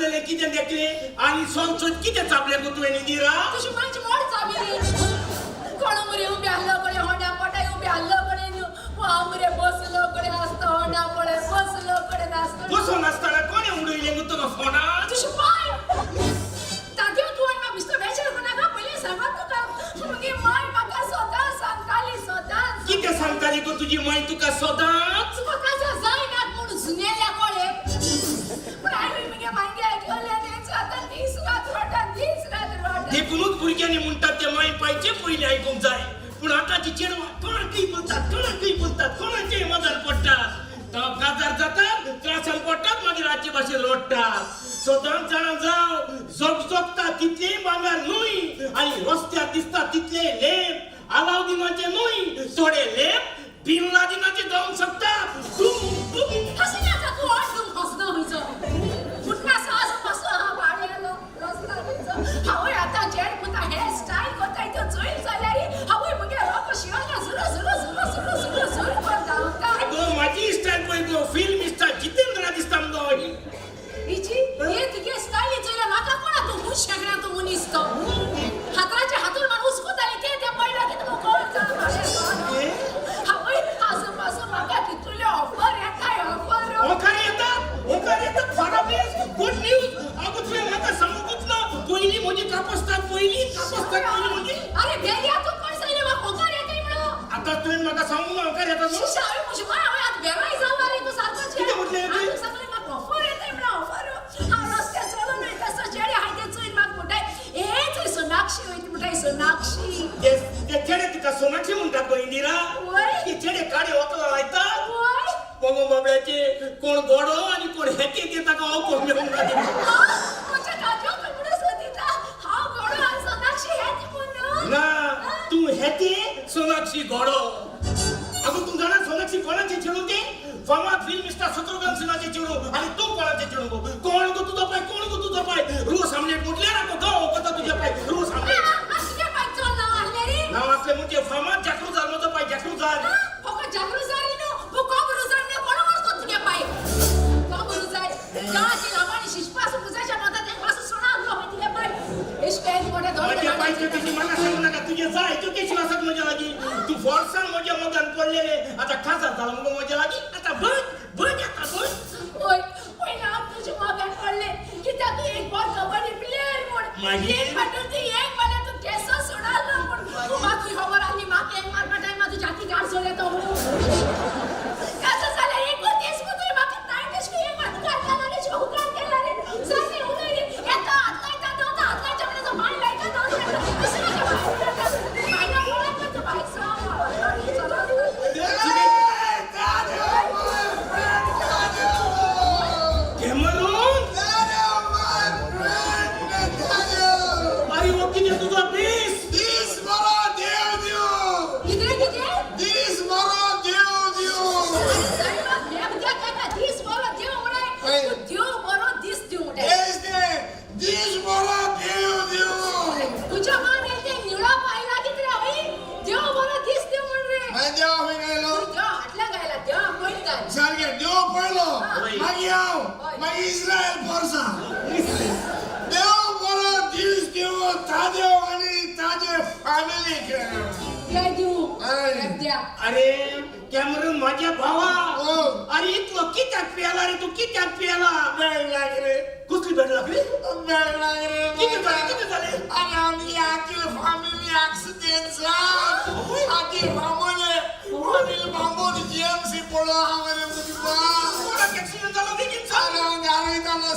चापलेले किती देखले आणि सोनचोट किती चापले गो तुवें निरा तुझी माझी मोड चाबी कोण मरे उभे हल्लो कडे होंडा पटाई उभे हल्लो कडे वामरे बसलो कडे असतो होंडा पडे बसलो कडे नाचतो बसून असताना कोणी उडविले गो तुका फोना तुझी पाय तागे तू आणि मग बिस्तर बेचर कोणा का पहिले सांगत तुका मगे माय माका स्वतः सांगताली स्वतः किती सांगताली गो तुझी माय तुका सदांच तुका काजा जायनात म्हणून जुनेल्या कोळे पण आई मगे मागे ऐकले ने आता 30 रात रोटा देखूनच भुरग्यांनी म्हणतात ते माय पायचे पहिले ऐकून जाय पण आताची चेडवा कोणाकही बोलतात कोणाचे मदर पडतात तो काजार जातात त्रासान पडतात मागीर राज्य भाषेत लोटतात स्वतः जाणा जाव जोगता तितले बांगार न्हय आणि रस्त्यार दिसता तितले लेप अलाउद्दीनाचे न्हय थोडे लेप बिन लादेनाचे जावंक शकतात हसण्याचा तू आठवून हसणं व्हायचं कुठला सास बसला हा भाड्याला रस्ता व्हायचं हवय आता जेड पुता हेअर स्टाईल कोता इथं चोईल चालल्यारी हवय मगे रोक शिवाला सुरू करता अगो माझी स्टाईल पळय फिल्म स्टार जितेंद्र दिसता मगो हिची हे तुगे स्टाईल चोयला नाका कोणा तू हुश शकण्या तू मुनिस्तो हाताचे हातून माणूस कोताली ते पहिला की तू कोण हवय आजूबाजू माका की तुले ऑफर येताय ऑफर ओकार येतात फॉरअप गुड न्यूज अगो तुला माका सांगूच ना पहिली म्हणजे कापसतात पहिली म्हणजे अरे बेलिया तू कोण सांगितलं मग ओकार येतोय म्हणून आता तुम्ही माका सांगू ना ओकार येतात ना शिशावी मुझे माय आज बेराई जाणार आहे तू सारखं किती म्हटले येते? तू सगळे मग ऑफर येतोय म्हणून ऑफर हा रस्ते चलो नाही तसं जेडे हाय ते चोईन मग मोठाय ए तू सोनाक्षी होईत मोठाय सोनाक्षी ते चेडे तुका सोनाक्षी म्हणतात बहिणीरा वय ते चेडे काडे वकला लायतात वय मग बाबड्याचे कोण गोडो आणि कोण हेते देता का हो कोण मिळून जाते म्हणजे काजो तुमडे सदिता हा गोडो आणि सोनाक्षी हे ती म्हणून ना तू हेते सोनाक्षी गोडो अगो तू जाणा सोनाक्षी कोणाचे चेडू ते फमात फिल्म स्टार शत्रुघ्न सिन्हाचे चेडू आणि तू कोणाचे चेडू कोण गो तुझा पाय रोज आमलेट मुटले ना तो गाव कथा तुझ्या पाय रोज आमलेट असले पाय चोल नाव आणले रे नाव असले म्हणजे फमात जाकरू झाल माझा पाय जाकरू झाल फक्त जागृत झाली नो वो कोबरू जाणे कोण म्हणतो तुझ्या पाय कोबरू जाय गाची लावाणी शिष्पास पुजाच्या मदत एक पास सोना लो होती हे पाय इश्क आहे मोठे दोन माझ्या पायचे तुझी मला सांगू नका तुझे जाय तू कशी वासत मजा लागी तू फोर्सान माझ्या मगन पडलेले आता खासा झाला मग मजा लागी आता बघ आता बघ ओय ओय ना तुझे मगन पडले की त्या तू एक बॉल कबड्डी प्लेयर म्हणून माझी एक बटन ती एक मला तू केस सोडाल म्हणून तू माती खबर आली माके एक मार टाइम मध्ये जाती गाड सोडले तो कसं झालं एक तेच मध्ये माके नाही देश की एक मार गाड काढायला शिव हुकान केला रे साने उडे येता आतला नव्हता आतला जमण्याचा मान लायका नव्हता कसं काय मायना बोलत तू बाईक इस्रायल फोर्सा देव बरो दिस देव ताजे आणि ताजे फॅमिली काय देऊ द्या अरे कॅमेरा माझ्या भावा अरे इतलं कित्याक पियाला रे तू कित्याक पियाला बेड लागले कुठली बेड लागली बेड लागले किती झाले अरे आम्ही आखी फॅमिली ऍक्सिडेंट आखी फॅमिली बांबोनी जीएमसी पडला आम्हाला मुझे ऍक्सिडेंट झाला देखील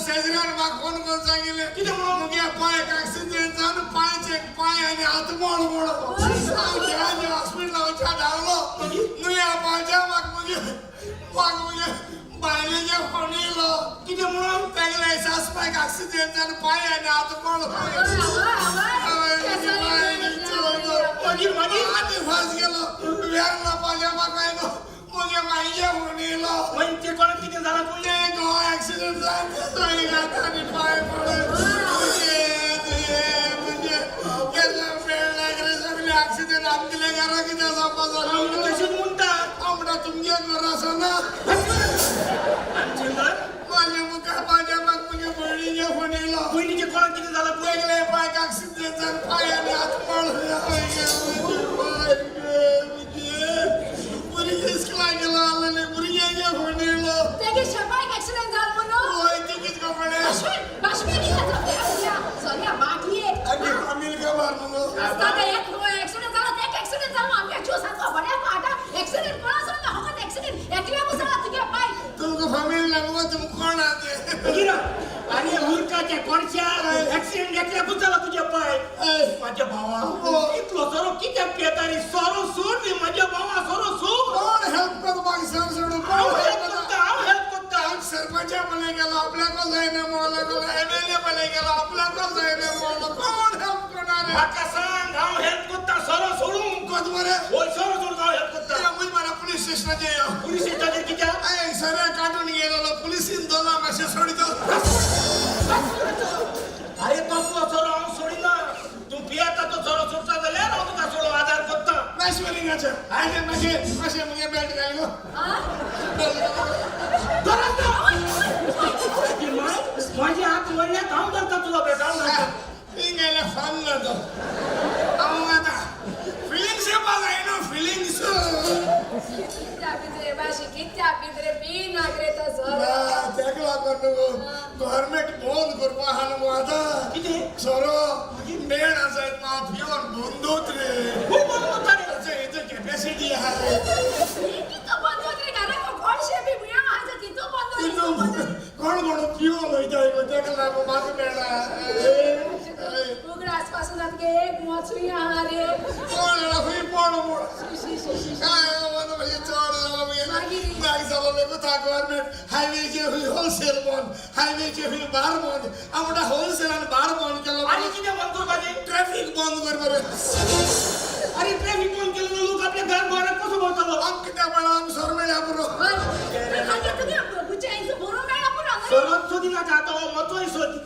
सेजरान बा कोण सांगितले किती मुगे पाय ऍक्सिडेंट झालं पायचे पाय आणि हात मोड हॉस्पिटल वचा धावलो नुया पायच्या मुगे बायलेच्या फोनीलो किती म्हणून त्यागले सास पाय ऍक्सिडेंट झालं पाय आणि हात मोड माझी फास गेलो वेरला पायच्या मागायलो मुगे माईच्या फोनीलो म्हणजे कोण किती झाला तुझे ऍक्सिडेंट झाला आणि गाठाने पाय पडले म्हणजे केलं बेड लागले सगळे ऍक्सिडेंट आमच्या घरा किती झाला तशीच म्हणतात आमडा तुमच्या घरासना आमचे घर माझ्या मुका माझ्या मग म्हणजे बहिणीच्या फोन बहिणीचे कोणा किती झाला वेगळे पाय ऍक्सिडेंट झाला पायाने हात मोडला पुरी इसकला गेला आले पुरी या होणेलो तेगे शबाक ऍक्सिडेंट झाला म्हणून होय तिकीट कपडे बाशमेनी का सोनिया बाटली अगे अमीर का मार म्हणून आता एक ऍक्सिडेंट झाला ते ऍक्सिडेंट झाला आमच्या चोसाचा बड्या पाटा ऍक्सिडेंट कोणाचा ना होत ऍक्सिडेंट एकल्या कुसळा तुझ्या पाय तुमको फॅमिली लागो तुम कोण आते गिरा आणि मूर्खाच्या कोणच्या ऍक्सिडेंट घेतल्या कुचाला तुझ्या पाय माझ्या भावा इतलो सरो किती पेतारी सरो सोड रे माझ्या भावा सरो सोड कोण हेल्प कर बाकी सर सोडून आव कोण हेल्प करता सरपंच बने गेला आपल्या को जाईना मोला गेला एमएलए बने गेला आपल्या को जाईना मोला कोण हेल्प करणार आहे माका सांग आव हेल्प करता सरो सोडून कोण मरे ओय सरो सोडून आव हेल्प करता या मुझ मारा पुलिस स्टेशन जे पुलिस स्टेशन किती ए सर काढून गेला पुलिस इन दोला मासे सोडितो अरे तसलो सरो आव सोडीना तू पियाता तो सरो सोडता जाल्यार हांव तुका सोडून आधार करता नाशवलिंगाचे आयने मासे मुगे बॅट घालगो माझी हात वळल्यात हांव धरता तुला भेटा इंगेला फान ना तो आव आता फीलिंग्स बघा नो फीलिंग्स कित्या पिद्रे बाशी कित्या पिद्रे बी नागरेता सर देखला करनो गव्हर्नमेंट बंद करपा हान आता किती सरो मेन आसात मा फिओन बंदोत रे खूप बोलता रे इथे कॅपॅसिटी आहे कितो बंद होत रे घरा को कोण शेबी बुया आज कितो बंद होत कोण फिओन होईता देखला मात मेणा उगडास पासून आतगे एक मोचुई आहा रे कोण हुई पोण मोड काय मन म्हणजे चोड झाला म्हणजे नाही झाला लेको था गव्हर्नमेंट हायवे जे हुई होलसेल बंद हायवे जे हुई बार बंद आमडा होलसेल आणि बार बंद केला आणि किती बंद कर पाहिजे ट्रॅफिक बंद कर बरे अरे ट्रॅफिक बंद केलं लोक आपल्या घर बाहेर कसं बोलतात आम किती बळा आम सरमेळ्या पुरो खाली तुगे बुचाईचं बोरून मेळा पुरा सर्वात शोधी ना जातो मतोय शोधी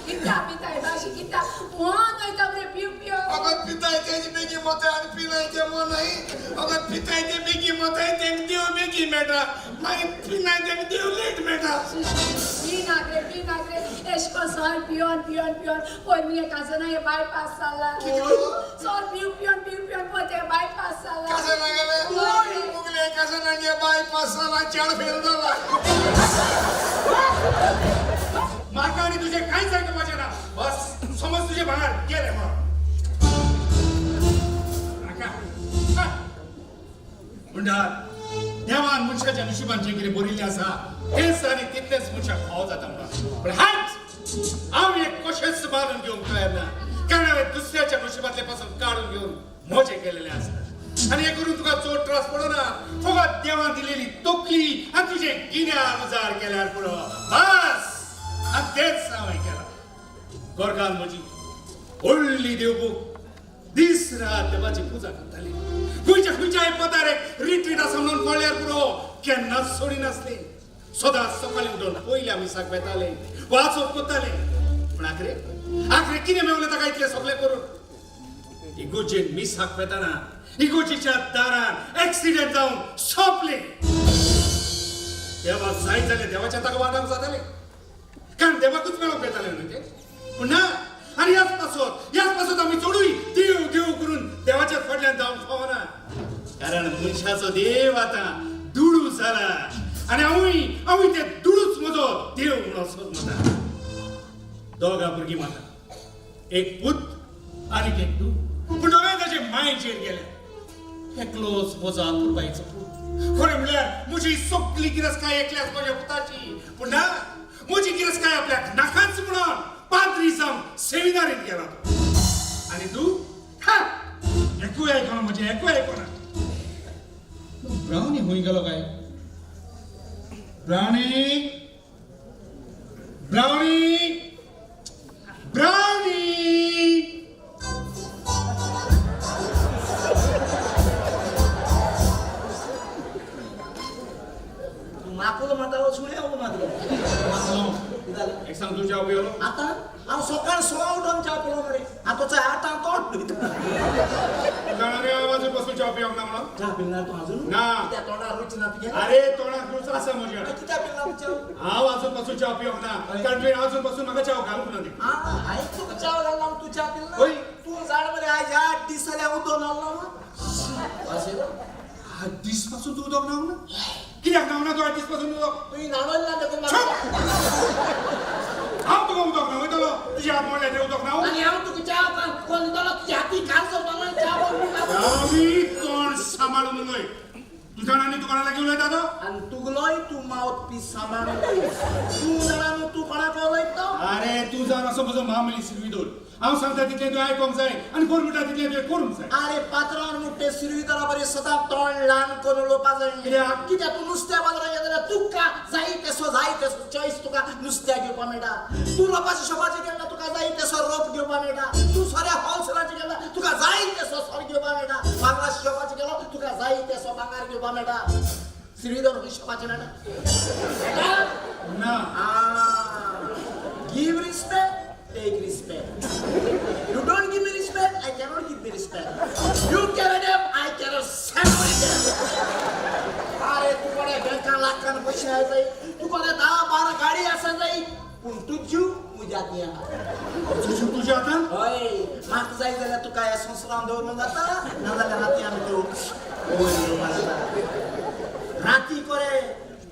कित्या पिताय बाशी कित्या मोहन होईता रे पिव पिव अगर पिताय त्याची बेगी मत आणि पिलाय ते मन नाही अगर पिताय ते बेगी मत आहे ते देव बेगी मेटा नाही पिनाय ते देव लेट मेटा बी नागरे एशको सर पियोन कोई मी काजन आहे बायपास साला सर पियोन पोते बायपास साला कसं लागले मुगले कसं नागे बायपास साला चार फेल झाला माका आणि तुझे काय सांगतो माझ्या ना बस समज तुझे बाहेर गेले मग म्हणणार देवान मनशाच्या नशिबांचे कितें बरिल्ले आसा हेच आनी तितलेच मनशाक फाव जाता म्हणून पण हाच हांव एक कशेंच मारून घेवंक तयार ना कारण हांवें दुसऱ्याच्या नशिबांतले पासून काढून घेवन मोजे केलेले आसता आनी हे करून तुका चड त्रास पडना फकत देवान दिलेली तकली आनी तुजे गिन्यान उजार केल्यार पुरो बस आनी तेच हांवें केलां गोरगान म्हजी व्हडली देवबूक दीस रात देवाची पुजा करताली खंयच्या पदारेक रिट्रीट आसा म्हणून कळल्यार पुरो केन्नाच सोडी नासले सदांच सकाळीं उठून पयले आमी साक वेताले वाचप करताले पूण आखरे कितें मेवलें ताका इतलें सगळें करून इगोजेन मिसाक वेताना इगोजेच्या दारान एक्सिडेंट जावन सोंपले देवा जाय जाल्यार देवाच्या ताका वागांक जाताले कारण देवाकूच मेळोंक येताले न्हू ते पूण ना आनी ह्याच पासत आमी चडूय देव देव करून देवाच्या फाटल्यान जावन फावना कारण मनशाचो देव आतां दुडू जाला आनी हांवूय ते दुडूच म्हजो देव म्हणून असोच म्हणटा दोगा भुरगीं म्हाका एक पूत आनी एक तूं पूण दोगांय ताचे मायेचेर गेल्या एकलोच म्हजो आतुरबाईचो पूत खरें म्हणल्यार म्हजी सगळी गिरस्काय एकल्याच म्हज्या पुताची पूण ना म्हजी गिरस्काय आपल्याक नाकाच म्हणून पाद्री जावन सेमिनारीत गेला तो आनी तूं एकूय आयकना म्हजें एकूय आयकना ब्रावनी खंय गेलो काय ब्रावनी माकुल मातालो सुणे ओ मातलो एक सांग तुझ्या उपयोग आता हांव सकाळ 6 उठून च्या पिलो मरे आतांचो 8 तोंड जाणारे आवाज बसून च्या उपयोग ना म्हणून च्या पिलना तू अजून ना त्या तोंडार रुच ना तुझ्या अरे तोंडात रुच असा म्हज्या कित्या पिलना च्या हांव अजून पासून च्या उपयोग ना कारण तुवें अजून पासून म्हाका च्या घालूंक ना दी हाय तू च्या घालना तू च्या पिलना होय. तू जाण मरे आज 8 दीस जाल्या उदो नावला असे 8 दीस पासून तू उदक नाव ना कित्याक नाव ना तू 8 दीस पासून उदक तू नाडोल ना देखून हांव तुका उदक ना वयतलो तुजी हात मोडले ते उदक नाव आणि हांव तुका च्या कोण दिलो तुझ्या हाती काल सोडला च्या बोल आमी तोंड सांबाळून उलय तू जाणांनी तू कोणाला घेऊन येता तो आणि तुगलोय तू माउथ पीस सामान तू जाणा तू कोणाक उलयतो अरे तू जाण असो म्हजो महामली सिरविदोर हांव सांगता तितलें तुवें आयकोंक जाय आनी कोण म्हणटा तितलें तुवें करूंक जाय अरे पात्रांवर मुठे सिरवितारा बरे सदां तोंड ल्हान करून उलोवपाक जाय कित्याक? कित्याक तू नुस्त्या बाजारात गेले जाल्यार तुका जाय तेसो चॉयस तुका नुस्त्या घेवपाक मेळटा तू लोकांच्या शॉपाचेर गेला तुका जाय तेसो रोप घेवपाक मेळटा तू सोऱ्या होलसेलाचेर गेला तुका जाय तेसो सोरो घेवपाक मेळटा भांगरा शॉपाचेर गेलो तुका जाय तेसो भांगार घेवपाक मेळटा सिरवितार शॉपाचेर मेळटा ना give respect take respect. You don't give me respect, I cannot give me respect. You carry them, I cannot separate them. अरे तू कोणा बँका लाखान पैसे आहे जाई तू कोणा 10-12 गाडी असा जाई पण तुझी उज्यात या तुझी तुझ्या हातान होय माक जाय जाल्यार तुका ह्या संवसारान दवरून जाता ना जाल्यार राती आमी करू ओय राती करे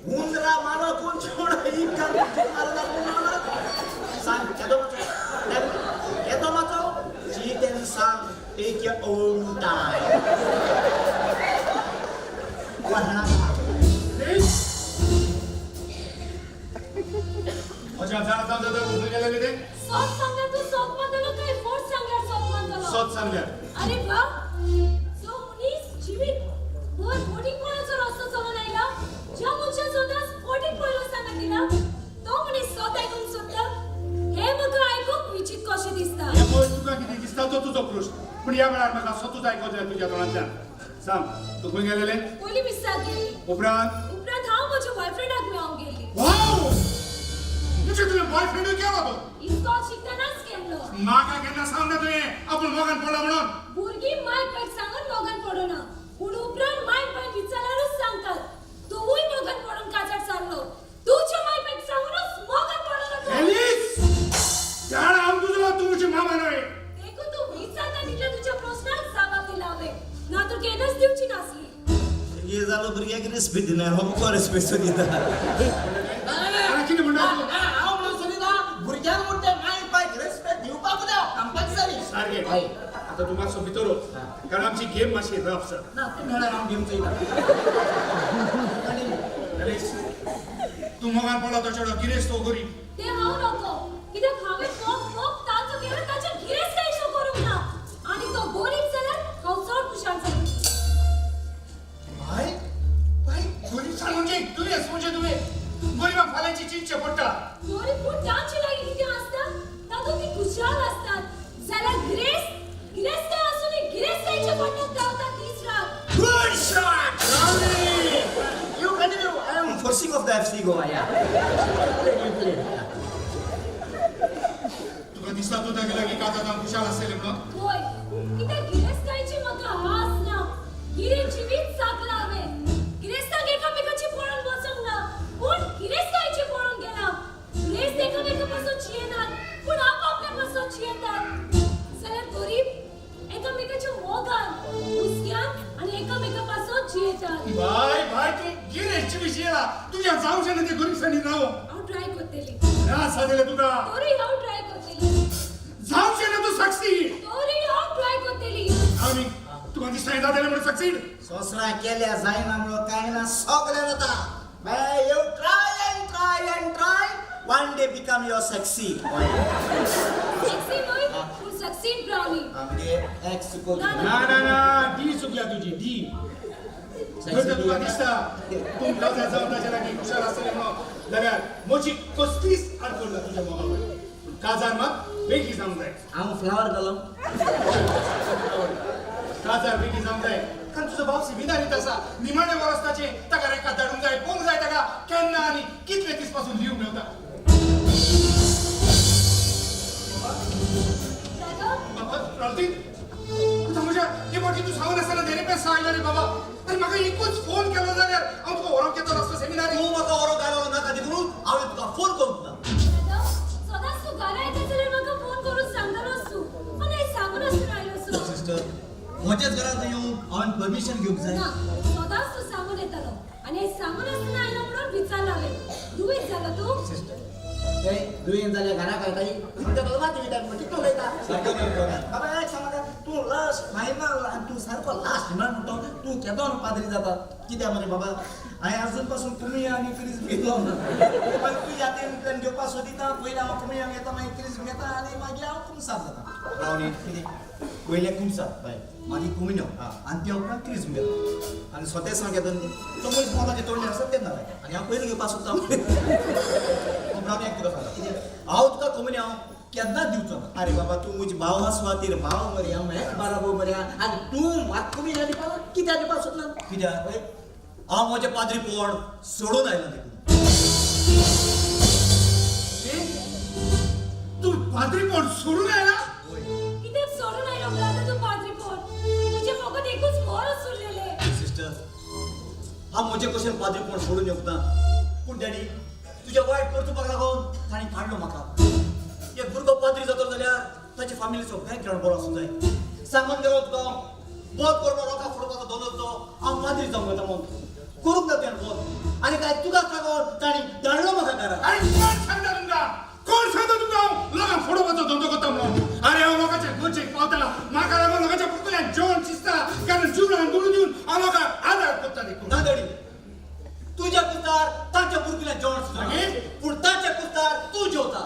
हुंदरा मारो कोण छोड ही मारला कोण सांग येतो माचो जी तेन सांग टेक युअर ओन टाइम म्हज्या जाणा जाता उठून गेलेले ते सॉत सांगल्यार तू सॉत म्हणतलो काय फोर्स सांगल्यार सॉत म्हणतलो सत सांगल्यार अरे वा सो मनीस जीवित भर बोटिंग पळोवचो रस्तो चलून आयला ज्या मनशान स्वताच बोटिंग पळोवंक सांगितला तो मनीस स्वत ऐकून सोदता हे म्हाका आयकूंक विचित्र कशें दिसता हे पळय तुका कितें दिसता तो तुजो प्रश्न पण ह्या वेळार म्हाका स्वतूच आयकोंक जाय तुज्या तोंडांतल्यान सांग तू खंय गेलेले पयलीं मिस्साक गेली उपरांत उपरांत हांव म्हज्या बॉयफ्रेंडाक मेळोंक गेली वाव तुझे तुवें बॉयफ्रेंड केलो तो इस्कॉल शिकतानाच केल्लो म्हाका केन्ना सांग ना तुवें आपूण मोगान पडला म्हणून भुरगीं मायक बायक सांगून मोगान पडना पूण उपरांत मायक बायक विचारल्यारूच सांगतात तूंय मोगान पडून काजार चाललो तुझ्या मायक बायक सांगूनच मोगान पडना एलिस त्याला हांव तुजो तुमची मामा न्हय देखून तू विचारता तितले तुज्या प्रश्नाक जावाब दिला हांवें ना तर केन्नाच दिवची नासली हे जालो भुरग्याक रिस्पेक्ट दिना हो को रिस्पेक्ट दिता आला कितें म्हणटा तूं हांव म्हणून सोदिता भुरग्यांक म्हणटा मायक बायक रिस्पेक्ट दिवपाक जाय कंपल्सरी सारकें हय आता तू मातसो भितर वच. कारण आमची गेम मातशी रफ आसा ना ते मेळा हांव गेम चयता एलिस तू मोगान पडला तो चेडो कितें तो करी ते हांव नको कित्याक हांवें मोग ताचो केलो ताच्या गिरेस्त कांयच करूंक ना आनी तो गरीब जाल्यार हांव चड हुशार जालें भाई भाई गरीबसाण म्हणजे तुवेंच म्हणजे तुवें गरीबाक फाल्यांची चिंतचें पडटा गरीब पूण तांची लागीं कितें आसता तातूंत ती खुशाल आसतात जाल्यार गिरेस्त आसून गिरेस्तायच्या पडण्यात गावतात दीस रात good shot you continue I am forcing of the FC Goa या तुका दिसता तू त्या गेला की काजात खुशाल आसतलें म्हणून होय कित्याक गिरेस्तायची म्हाका हास ना गिरेक जिवीत साकला हांवें गिरेस्ताक एकामेकाची पळोवन बसोंक ना पूण गिरेस्तायची पळोवन गेला गिरेस्त एकामेका पासून चियेनात पूण आपापल्या पासून चियेतात जाल्यार गरीब एकामेकाच्या मोगान हुस्क्यान आनी एकामेका पासून चियेतात भाई तू गिरेजची विशय आला तुझ्या जावचें ना ते गरीबसाणी राव हांव ट्राय करतली त्रास जालेले तुका तोरी हांव ट्राय करतली जावचें ना तू सक्सीड तोरी हांव ट्राय करतली आमी तुका दिसता येता जाल्यार म्हणून सक्सीड सोसरा केल्या जायना म्हणून कांय ना सगळें जाता बे you try end try one day become your succeed succeed होय पूण सक्सीड ब्रावनी आमगे एक्स को ना, ना डी चुकल्या तुजी डी तर तुका दिसता तू काजार जावन ताच्या लागीं खुशाल आसतलें म्हणून जाल्यार म्हजी कसलीच आडखळ ना तुज्या मोगावर काजार मात वेगळी जावंक जाय हांव फ्लावर घालूं काजार वेगळी जावंक जाय कारण तुजो भाव सिमिदारीत आसा निमाणे वरस्ताचे ताका रेखा धाडूंक जाय पोवंक जाय ताका केन्ना आनी कितले दीस पासून लीव मेळटा सांगून असताना देणे पेस आयला रे बाबा अरे म्हाका एकूच फोन केलो जाल्यार हांव तुका व्हरोंक येतो रस्तो सेमिनारी तू म्हाका व्हरोंक आयलो नाका देखून हांवें तुका फोन करूंक ना सदांच तू घरा येता जाल्यार म्हाका फोन करून सांगतालोस तू पण हे सांगूनच तू राहिलोस सिस्टर म्हज्याच घरांत येवंक हांवें परमिशन घेवंक जाय ना सदांच तू सांगून येतालो आणि हे सांगून आसतना आयलो म्हणून विचारला हांवें दुयेंत जालो तू सिस्टर ते दुयेंत जाल्यार घरा कळटाय म्हणटा तो माती विटा कितलो उलयता बाबा एक सांग तू लास्ट फायनल आनी तू सारको लास्ट म्हणटा तू केदोन पाद्री जाता कित्याक मरे बाबा हांवें आजून पासून कुमिया आनी क्रिज घेतलो ना पण तू जातीन घेवपाक सोदिता पयलीं हांव कुमियांक येता मागीर क्रिज घेता आनी मागीर हांव कुमसार जाता रावणी कितें पयलें कुमसार बाय मागीर कुमिन्यो आनी त्या उपरांत क्रिज घेता आनी स्वतेच सांगता तो मनीस मोलाचे तोंडे आसता तेन्ना आनी हांव पयलीं घेवपाक सोदता तुका सांगता कितें हांव तुका कुमिन्यो हांव केन्नाच दिवचो ना अरे बाबा तू म्हजी भाव सुवातेर भाव मरे हांव एक बाराबो मरे आनी तूं म्हाका कुमिन्या दिवपाक कित्याक दिवपाक सोदना कित्याक हांव म्हजें पाद्रीपण सोडून आयला देखून तू पाद्रीपण सोडून आयला कित्याक सोडून आयलो ब्रादर तू पाद्रीपण तुजे फकत एकूच वरच उरलेलें सिस्टर हांव म्हजें कशें पाद्रीपण सोडून येवंक ना पूण डॅडी तुजें वायट करचुपाक लागून ताणें काडलो म्हाका एक भुरगो पाद्री जातो जाल्यार ताचे फॅमिलीचो बॅकग्रावंड बरो आसूंक जाय सांगून गेलो तुका बोध करपा लोकांक फुडोवपाचो दोनच तो हांव पाद्री जावंक येता म्हणून करूंक ना तेणें बोध आनी काय तुकाच लागून ताणी धाडलो म्हाका घरा अरे कोण सांगता तुमका हांव लोकांक फोडोवपाचो धंदो करता म्हणून अरे हांव लोकांच्या गोंयचेक पावता म्हाका लागून लोकांच्या पुतळ्याक जेवण शिजता कारण जीवनान दुडून दिवन हांव लोकांक आदार करता देखून ना डॅडी तुझ्या कुस्तार ताच्या भुरग्याक जेवण सुद्दां पूण ताच्या कुस्तार तू जेवता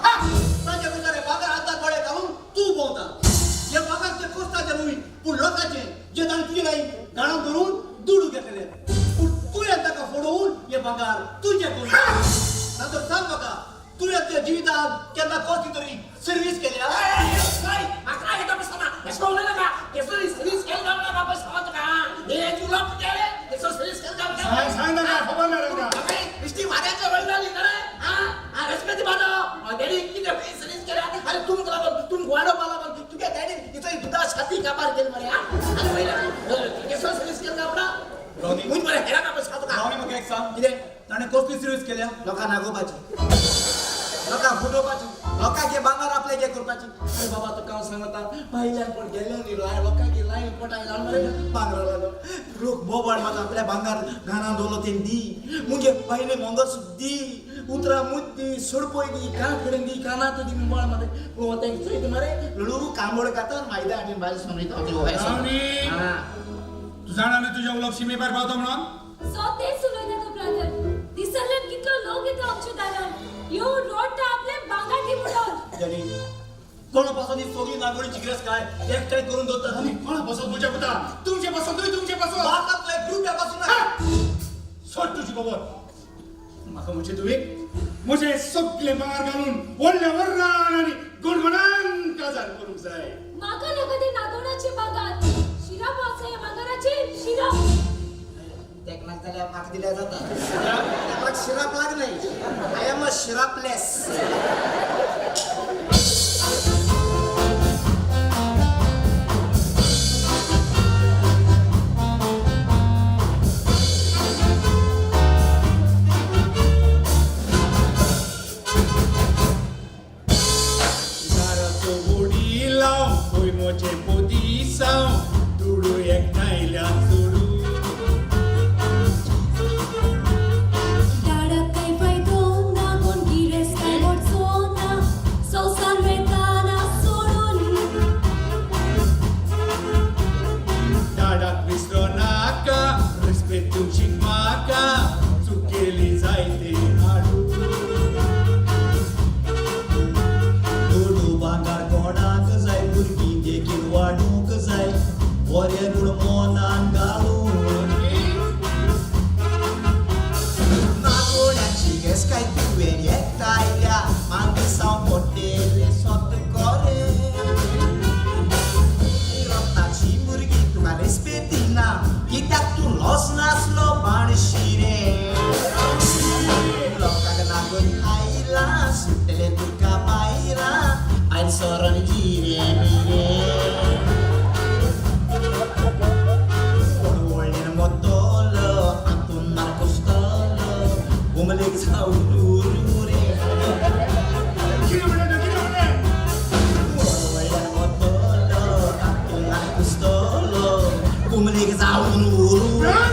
ताच्या कुस्तार बागार हाताक गळे घालून तू भोंवता हे बागारचे कुस्ताचे न्हय पूण लोकांचे जे ताणें तुजे गाई घाणान धरून दुडू घेतलेले पूण तुवें ताका फोडोवन हे बागार तुजे करून नातर सांग म्हाका तुवें त्या जिवितांत केन्ना कसली तरी सर्वीस केल्या म्हाका येता बसना एसो उलयना का एसो सर्विस केला ना बाबा सांगत का हे तुला पुजाले एसो सर्विस केला सांग ना खबर ना रंगा इष्टी मारायच्या वेळ झाली ना रे हा रस्त्याची बाजू डॅडी किती सर्विस केला अरे तुम गोडो पाला पण तुझ्या डॅडी इथं दुधा छाती कापार केली मरे अरे पहिला एसो सर्विस केला आपला रावणी मुझ मरे हेरा का बस खातो का रावणी म्हाका एक सांग कितें ताणें कसली सर्वीस केल्या लोकांक नागोवपाची लोकांक फुटोवपाची लोकांचे भांगर आपल्यागे करपाची अरे बाबा तुका हांव सांगता भायल्यान पण गेले न्ही लोकांची लायन पटाय लावन मरे भांगरा लागलो लोक बोबाड म्हाका आपल्या भांगर घाणान दवरलो तें दी मुगे पयले मंगळसूत्र दी उतरा मुद दी सोडपय दी कान कडेन दी कानात दी मुबाळ मरे पूण तें चयत मरे लुडू कांबोड खाता मायदा आनी बायल सोनयता तू जाणा न्ही तुज्या उलोवप सीमेभायर पावता म्हणून सो तेच उलयता तो ब्रादर दिसल्यान कितलो लोक येता आमच्या दारान येवन रोडटा आपले बांगाटी म्हणून डॅडी कोण पासून ही सगळी नागोडीची गिरस काय एकठांय करून दवरता आनी कोणा पासून तुज्या पुता तुमचे पासून तुमचे पासून म्हाका तो एक ग्रुप्या पासून सोड तुजी खबर म्हाका म्हणजे तुवें म्हजे सगळे भांगर घालून व्हडल्या वर्रान आनी गुणगुणान काजार करूंक जाय म्हाका नाका ते नागोडाचे बागार शिराप आसा या बागाराचे शिराप तेक लाग जाल्यार म्हाका दिल्या जाता म्हाका शिराप लाग नाही आय एम अ शिरापलेस कोंबडे जाऊन ओरू